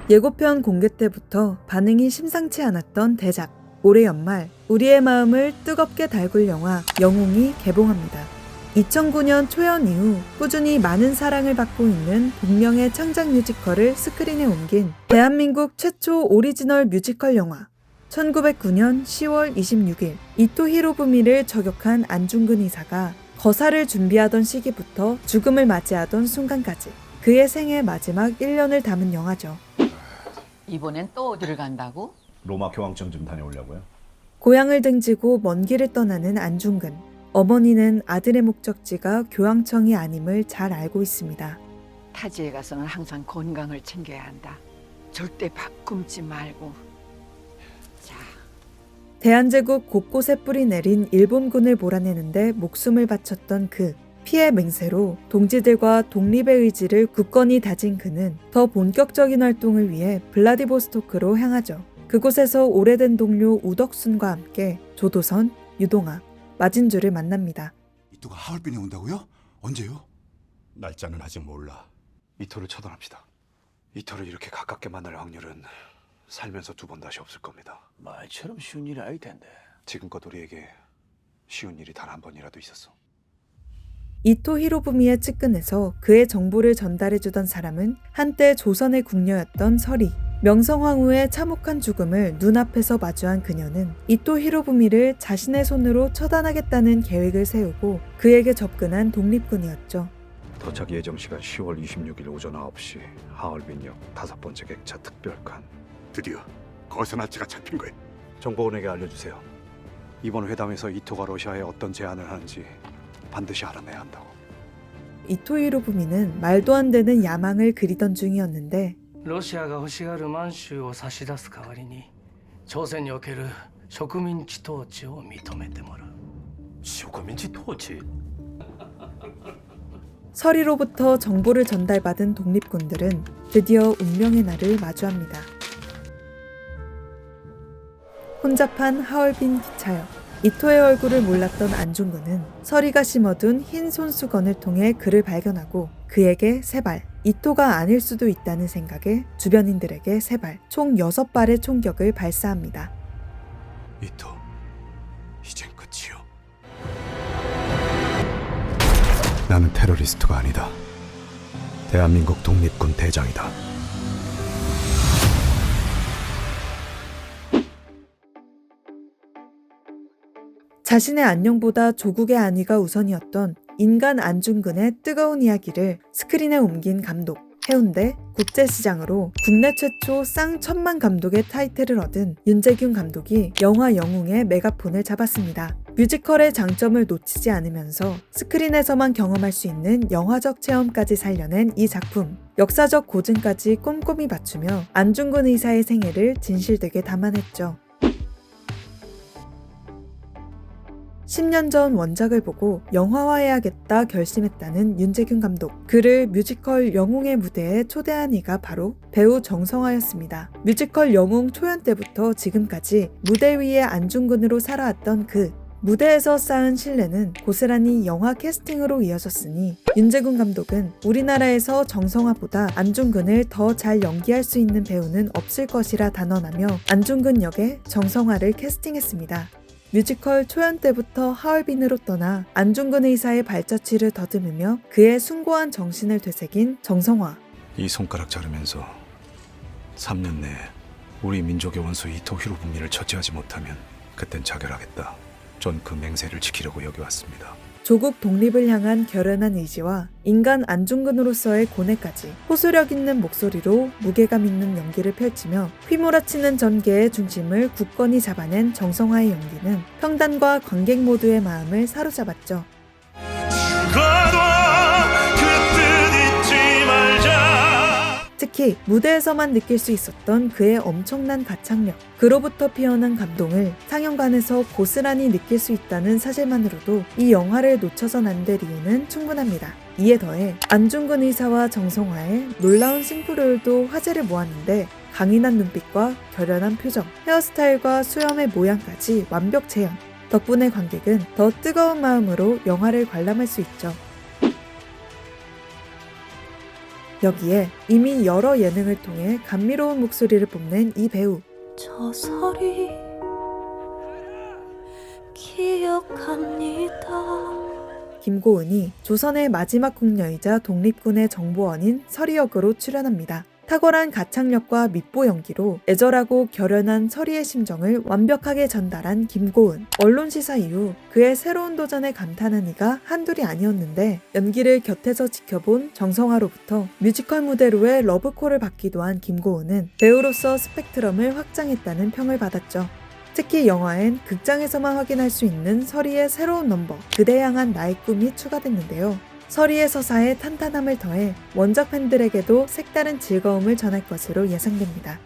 예고편 공개 때부터 반응이 심상치 않았던 대작. 올해 연말 우리의 마음을 뜨겁게 달굴 영화 영웅이 개봉합니다. 2009년 초연 이후 꾸준히 많은 사랑을 받고 있는 동명의 창작 뮤지컬을 스크린에 옮긴 대한민국 최초 오리지널 뮤지컬 영화. 1909년 10월 26일 이토 히로부미를 저격한 안중근 의사가 거사를 준비하던 시기부터 죽음을 맞이하던 순간까지 그의 생애 마지막 1년을 담은 영화죠. 이번엔 또 어디를 간다고? 로마 교황청 좀 다녀오려고요. 고향을 등지고 먼 길을 떠나는 안중근. 어머니는 아들의 목적지가 교황청이 아님을 잘 알고 있습니다. 타지에 가서는 항상 건강을 챙겨야 한다. 절대 밥 굶지 말고. 자, 대한제국 곳곳에 뿌리내린 일본군을 몰아내는데 목숨을 바쳤던 그 피해 맹세로 동지들과 독립의 의지를 굳건히 다진 그는 더 본격적인 활동을 위해 블라디보스토크로 향하죠. 그곳에서 오래된 동료 우덕순과 함께 조도선, 유동아, 마진주를 만납니다. 이토가 하얼빈에 온다고요? 언제요? 날짜는 아직 몰라. 이토를 처단합시다. 이토를 이렇게 가깝게 만날 확률은 살면서 두 번 다시 없을 겁니다. 말처럼 쉬운 일이 아닐 텐데. 지금껏 우리에게 쉬운 일이 단 한 번이라도 있었어. 이토 히로부미의 측근에서 그의 정보를 전달해주던 사람은 한때 조선의 궁녀였던 서리. 명성황후의 참혹한 죽음을 눈앞에서 마주한 그녀는 이토 히로부미를 자신의 손으로 처단하겠다는 계획을 세우고 그에게 접근한 독립군이었죠. 도착 예정 시간 10월 26일 오전 9시 하얼빈역 5번째 객차 특별칸. 드디어 거기서 날짜가 잡힌 거예요. 정보원에게 알려주세요. 이번 회담에서 이토가 러시아에 어떤 제안을 하는지 반드시 알아내야 한다고. 이토 히로부미는 말도 안 되는 야망을 그리던 중이었는데 ロシアが欲しがる満州を差し出す代わりに朝鮮における植民地統治を認めてもらう。 식민지 토치? 서리로부터 정보를 전달받은 독립군들은 드디어 운명의 날을 마주합니다. 혼잡한 하얼빈 기차역. 이토의 얼굴을 몰랐던 안중근은 서리가 심어둔 흰 손수건을 통해 그를 발견하고 그에게 3발, 이토가 아닐 수도 있다는 생각에 주변인들에게 3발, 총 6발의 총격을 발사합니다. 이토, 이젠 끝이요. 나는 테러리스트가 아니다. 대한민국 독립군 대장이다. 자신의 안녕보다 조국의 안위가 우선이었던 인간 안중근의 뜨거운 이야기를 스크린에 옮긴 감독. 해운대 국제시장으로 국내 최초 쌍천만 감독의 타이틀을 얻은 윤재균 감독이 영화 영웅의 메가폰을 잡았습니다. 뮤지컬의 장점을 놓치지 않으면서 스크린에서만 경험할 수 있는 영화적 체험까지 살려낸 이 작품. 역사적 고증까지 꼼꼼히 맞추며 안중근 의사의 생애를 진실되게 담아냈죠. 10년 전 원작을 보고 영화화해야겠다 결심했다는 윤재균 감독. 그를 뮤지컬 영웅의 무대에 초대한 이가 바로 배우 정성화였습니다. 뮤지컬 영웅 초연 때부터 지금까지 무대 위의 안중근으로 살아왔던 그. 무대에서 쌓은 신뢰는 고스란히 영화 캐스팅으로 이어졌으니 윤재균 감독은 우리나라에서 정성화보다 안중근을 더 잘 연기할 수 있는 배우는 없을 것이라 단언하며 안중근 역에 정성화를 캐스팅했습니다. 뮤지컬 초연 때부터 하얼빈으로 떠나 안중근 의사의 발자취를 더듬으며 그의 숭고한 정신을 되새긴 정성화. 이 손가락 자르면서 3년 내에 우리 민족의 원수 이토 히로부미를 처치하지 못하면 그땐 자결하겠다. 전 그 맹세를 지키려고 여기 왔습니다. 조국 독립을 향한 결연한 의지와 인간 안중근으로서의 고뇌까지 호소력 있는 목소리로 무게감 있는 연기를 펼치며 휘몰아치는 전개의 중심을 굳건히 잡아낸 정성화의 연기는 평단과 관객 모두의 마음을 사로잡았죠. 특히 무대에서만 느낄 수 있었던 그의 엄청난 가창력, 그로부터 피어난 감동을 상영관에서 고스란히 느낄 수 있다는 사실만으로도 이 영화를 놓쳐선 안 될 이유는 충분합니다. 이에 더해 안중근 의사와 정성화의 놀라운 싱크로율도 화제를 모았는데 강인한 눈빛과 결연한 표정, 헤어스타일과 수염의 모양까지 완벽 재현. 덕분에 관객은 더 뜨거운 마음으로 영화를 관람할 수 있죠. 여기에 이미 여러 예능을 통해 감미로운 목소리를 뽐낸 이 배우. 저 소리 기억합니다. 김고은이 조선의 마지막 궁녀이자 독립군의 정보원인 서리 역으로 출연합니다. 탁월한 가창력과 밉보 연기로 애절하고 결연한 서리의 심정을 완벽하게 전달한 김고은. 언론 시사 이후 그의 새로운 도전에 감탄한 이가 한둘이 아니었는데 연기를 곁에서 지켜본 정성화로부터 뮤지컬 무대로의 러브콜을 받기도 한 김고은은 배우로서 스펙트럼을 확장했다는 평을 받았죠. 특히 영화엔 극장에서만 확인할 수 있는 서리의 새로운 넘버 그대 향한 나의 꿈이 추가됐는데요. 서리의 서사에 탄탄함을 더해 원작 팬들에게도 색다른 즐거움을 전할 것으로 예상됩니다.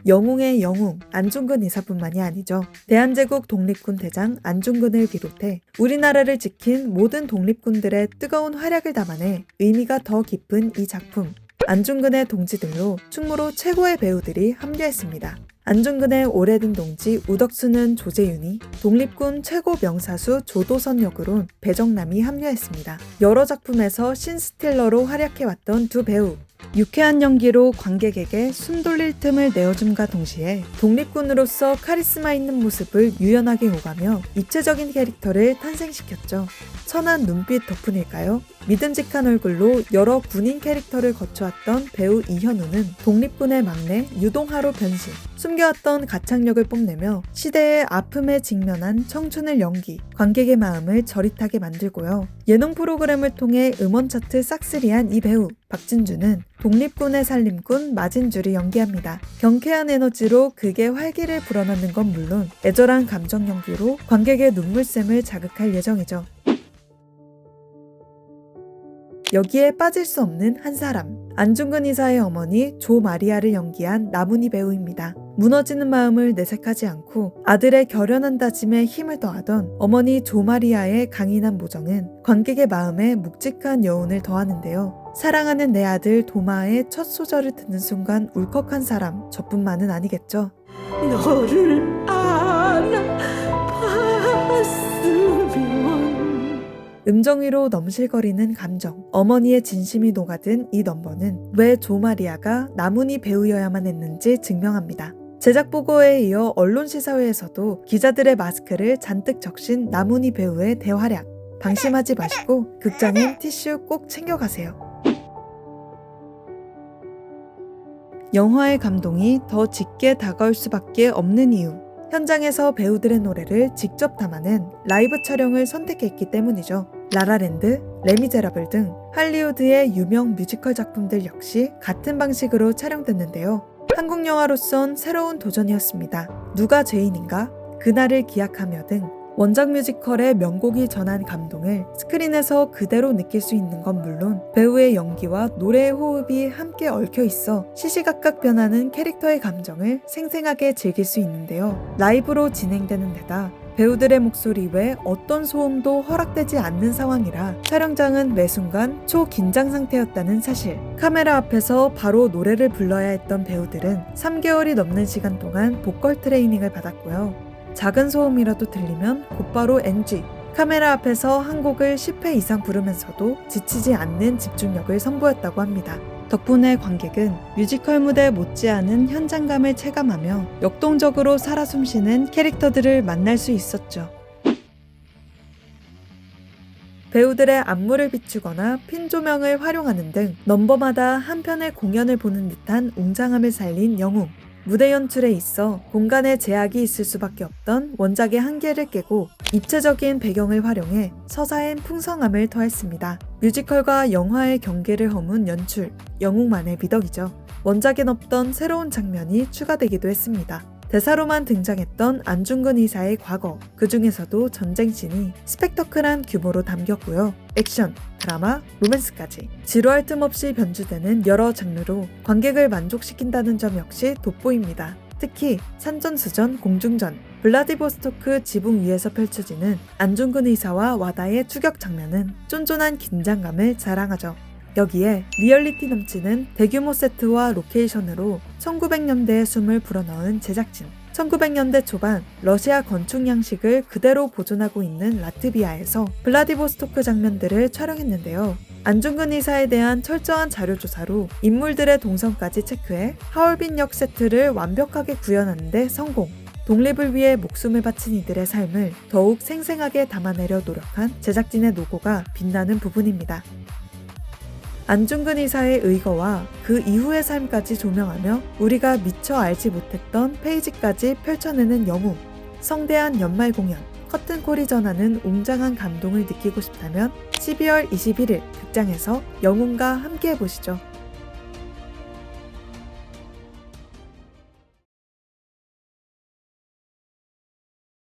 영웅의 영웅 안중근 의사뿐만이 아니죠. 대한제국 독립군 대장 안중근을 비롯해 우리나라를 지킨 모든 독립군들의 뜨거운 활약을 담아내 의미가 더 깊은 이 작품. 안중근의 동지들로 충무로 최고의 배우들이 합류했습니다. 안중근의 오래된 동지 우덕수는 조재윤이, 독립군 최고 명사수 조도선 역으론 배정남이 합류했습니다. 여러 작품에서 신스틸러로 활약해왔던 두 배우. 유쾌한 연기로 관객에게 숨 돌릴 틈을 내어줌과 동시에 독립군으로서 카리스마 있는 모습을 유연하게 오가며 입체적인 캐릭터를 탄생시켰죠. 선한 눈빛 덕분일까요? 믿음직한 얼굴로 여러 군인 캐릭터를 거쳐왔던 배우 이현우는 독립군의 막내 유동하로 변신, 숨겨왔던 가창력을 뽐내며 시대의 아픔에 직면한 청춘을 연기, 관객의 마음을 저릿하게 만들고요. 예능 프로그램을 통해 음원 차트 싹쓸이한 이 배우 박진주는 독립군의 살림꾼 마진주를 연기합니다. 경쾌한 에너지로 극의 활기를 불어넣는 건 물론 애절한 감정 연기로 관객의 눈물샘을 자극할 예정이죠. 여기에 빠질 수 없는 한 사람, 안중근 의사의 어머니 조 마리아를 연기한 나문희 배우입니다. 무너지는 마음을 내색하지 않고 아들의 결연한 다짐에 힘을 더하던 어머니 조 마리아의 강인한 모정은 관객의 마음에 묵직한 여운을 더하는데요. 사랑하는 내 아들 도마의 첫 소절을 듣는 순간 울컥한 사람, 저뿐만은 아니겠죠. 너를 알아봤으면. 음정 위로 넘실거리는 감정, 어머니의 진심이 녹아든 이 넘버는 왜 조마리아가 나문희 배우여야만 했는지 증명합니다. 제작 보고에 이어 언론 시사회에서도 기자들의 마스크를 잔뜩 적신 나문희 배우의 대활약. 방심하지 마시고 극장엔 티슈 꼭 챙겨가세요. 영화의 감동이 더 짙게 다가올 수밖에 없는 이유. 현장에서 배우들의 노래를 직접 담아낸 라이브 촬영을 선택했기 때문이죠. 라라랜드, 레미제라블 등 할리우드의 유명 뮤지컬 작품들 역시 같은 방식으로 촬영됐는데요. 한국 영화로선 새로운 도전이었습니다. 누가 죄인인가? 그날을 기약하며 등 원작 뮤지컬의 명곡이 전한 감동을 스크린에서 그대로 느낄 수 있는 건 물론 배우의 연기와 노래의 호흡이 함께 얽혀 있어 시시각각 변하는 캐릭터의 감정을 생생하게 즐길 수 있는데요. 라이브로 진행되는 데다 배우들의 목소리 외 어떤 소음도 허락되지 않는 상황이라 촬영장은 매 순간 초긴장 상태였다는 사실. 카메라 앞에서 바로 노래를 불러야 했던 배우들은 3개월이 넘는 시간 동안 보컬 트레이닝을 받았고요. 작은 소음이라도 들리면 곧바로 NG. 카메라 앞에서 한 곡을 10회 이상 부르면서도 지치지 않는 집중력을 선보였다고 합니다. 덕분에 관객은 뮤지컬 무대 못지않은 현장감을 체감하며 역동적으로 살아 숨쉬는 캐릭터들을 만날 수 있었죠. 배우들의 안무를 비추거나 핀 조명을 활용하는 등 넘버마다 한 편의 공연을 보는 듯한 웅장함을 살린 영웅. 무대 연출에 있어 공간에 제약이 있을 수밖에 없던 원작의 한계를 깨고 입체적인 배경을 활용해 서사엔 풍성함을 더했습니다. 뮤지컬과 영화의 경계를 허문 연출, 영웅만의 미덕이죠. 원작엔 없던 새로운 장면이 추가되기도 했습니다. 대사로만 등장했던 안중근 의사의 과거, 그 중에서도 전쟁씬이 스펙터클한 규모로 담겼고요. 액션, 드라마, 로맨스까지 지루할 틈 없이 변주되는 여러 장르로 관객을 만족시킨다는 점 역시 돋보입니다. 특히 산전수전, 공중전, 블라디보스토크 지붕 위에서 펼쳐지는 안중근 의사와 와다의 추격 장면은 쫀쫀한 긴장감을 자랑하죠. 여기에 리얼리티 넘치는 대규모 세트와 로케이션으로 1900년대의 숨을 불어넣은 제작진. 1900년대 초반 러시아 건축 양식을 그대로 보존하고 있는 라트비아에서 블라디보스토크 장면들을 촬영했는데요. 안중근 의사에 대한 철저한 자료조사로 인물들의 동선까지 체크해 하얼빈 역 세트를 완벽하게 구현하는 데 성공. 독립을 위해 목숨을 바친 이들의 삶을 더욱 생생하게 담아내려 노력한 제작진의 노고가 빛나는 부분입니다. 안중근 의사의 의거와 그 이후의 삶까지 조명하며 우리가 미처 알지 못했던 페이지까지 펼쳐내는 영웅. 성대한 연말 공연, 커튼콜이 전하는 웅장한 감동을 느끼고 싶다면 12월 21일 극장에서 영웅과 함께 해보시죠.